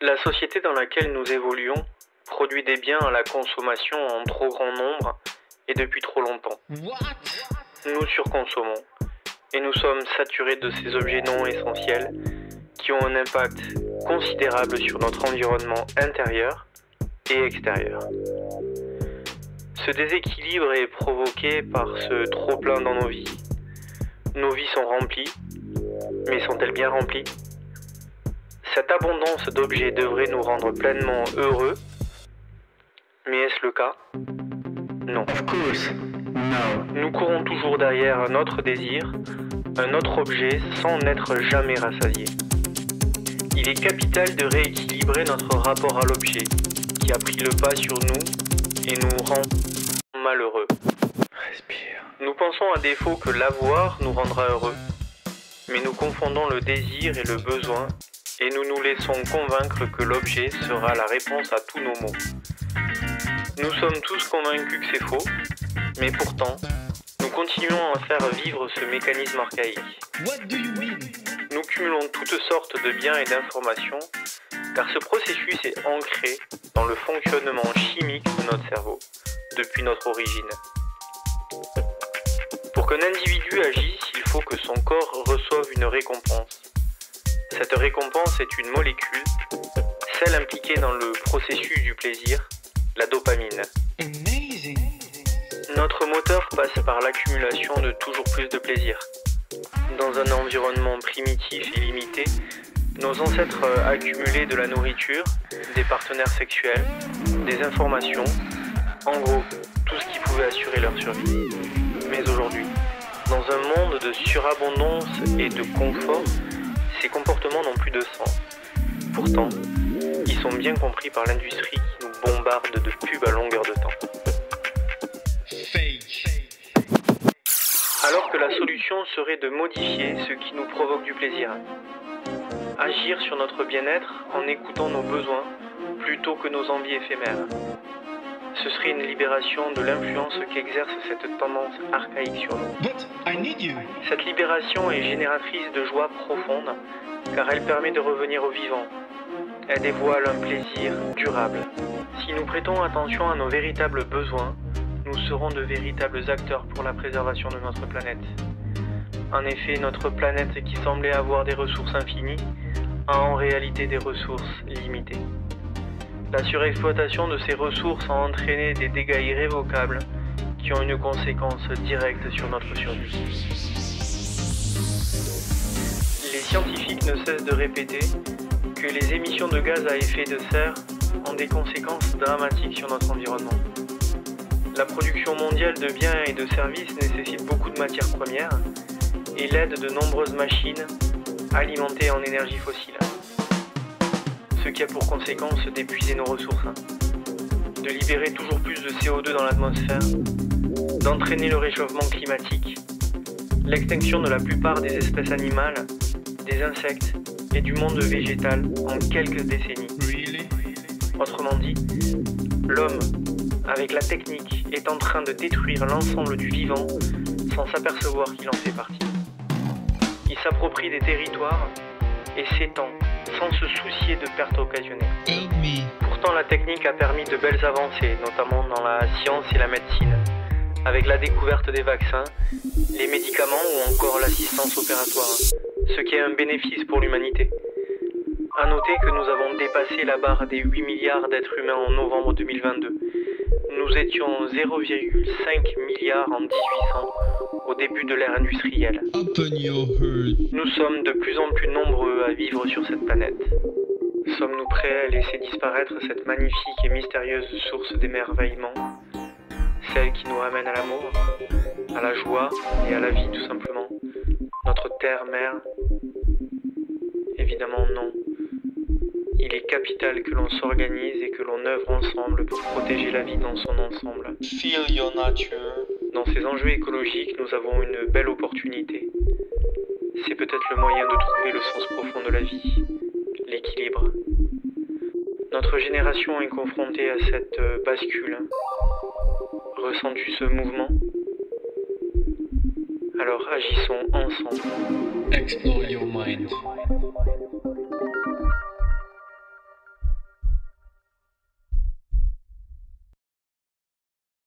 La société dans laquelle nous évoluons produit des biens à la consommation en trop grand nombre et depuis trop longtemps. Nous surconsommons et nous sommes saturés de ces objets non essentiels qui ont un impact considérable sur notre environnement intérieur et extérieur. Ce déséquilibre est provoqué par ce trop-plein dans nos vies. Nos vies sont remplies, mais sont-elles bien remplies ? Cette abondance d'objets devrait nous rendre pleinement heureux, mais est-ce le cas ? Non. Nous courons toujours derrière un autre désir, un autre objet, sans n'être jamais rassasiés. Il est capital de rééquilibrer notre rapport à l'objet, qui a pris le pas sur nous et nous rend malheureux. Respire. Nous pensons à défaut que l'avoir nous rendra heureux, mais nous confondons le désir et le besoin, et nous nous laissons convaincre que l'objet sera la réponse à tous nos maux. Nous sommes tous convaincus que c'est faux, mais pourtant, nous continuons à faire vivre ce mécanisme archaïque. Nous cumulons toutes sortes de biens et d'informations, car ce processus est ancré dans le fonctionnement chimique de notre cerveau, depuis notre origine. Pour qu'un individu agisse, il faut que son corps reçoive une récompense. Cette récompense est une molécule, celle impliquée dans le processus du plaisir, la dopamine. Amazing. Notre moteur passe par l'accumulation de toujours plus de plaisir. Dans un environnement primitif et limité, nos ancêtres accumulaient de la nourriture, des partenaires sexuels, des informations, en gros, tout ce qui pouvait assurer leur survie. Mais aujourd'hui, dans un monde de surabondance et de confort, ces comportements n'ont plus de sens. Pourtant, ils sont bien compris par l'industrie qui nous bombarde de pubs à longueur de temps. Fake. Alors que la solution serait de modifier ce qui nous provoque du plaisir. Agir sur notre bien-être en écoutant nos besoins plutôt que nos envies éphémères. Ce serait une libération de l'influence qu'exerce cette tendance archaïque sur nous. But I need you. Cette libération est génératrice de joie profonde car elle permet de revenir au vivant. Elle dévoile un plaisir durable. Si nous prêtons attention à nos véritables besoins, nous serons de véritables acteurs pour la préservation de notre planète. En effet, notre planète qui semblait avoir des ressources infinies a en réalité des ressources limitées. La surexploitation de ces ressources a entraîné des dégâts irrévocables qui ont une conséquence directe sur notre survie. Les scientifiques ne cessent de répéter que les émissions de gaz à effet de serre ont des conséquences dramatiques sur notre environnement. La production mondiale de biens et de services nécessite beaucoup de matières premières et l'aide de nombreuses machines alimentées en énergie fossile. Ce qui a pour conséquence d'épuiser nos ressources, de libérer toujours plus de CO2 dans l'atmosphère, d'entraîner le réchauffement climatique, l'extinction de la plupart des espèces animales, des insectes et du monde végétal en quelques décennies. Really? Autrement dit, l'homme, avec la technique, est en train de détruire l'ensemble du vivant sans s'apercevoir qu'il en fait partie. Il s'approprie des territoires et s'étend sans se soucier de pertes occasionnées. Help me. Pourtant, la technique a permis de belles avancées, notamment dans la science et la médecine, avec la découverte des vaccins, les médicaments ou encore l'assistance opératoire, ce qui est un bénéfice pour l'humanité. À noter que nous avons dépassé la barre des 8 milliards d'êtres humains en novembre 2022. Nous étions 0,5 milliards en 1800, au début de l'ère industrielle. Open your heart. Nous sommes de plus en plus nombreux à vivre sur cette planète. Sommes-nous prêts à laisser disparaître cette magnifique et mystérieuse source d'émerveillement, celle qui nous ramène à l'amour, à la joie et à la vie tout simplement, notre terre-mère? Évidemment non. Il est capital que l'on s'organise et que l'on œuvre ensemble pour protéger la vie dans son ensemble. Feel your nature. Dans ces enjeux écologiques, nous avons une belle opportunité. C'est peut-être le moyen de trouver le sens profond de la vie, l'équilibre. Notre génération est confrontée à cette bascule. Ressens-tu ce mouvement? Alors agissons ensemble. Explore your mind.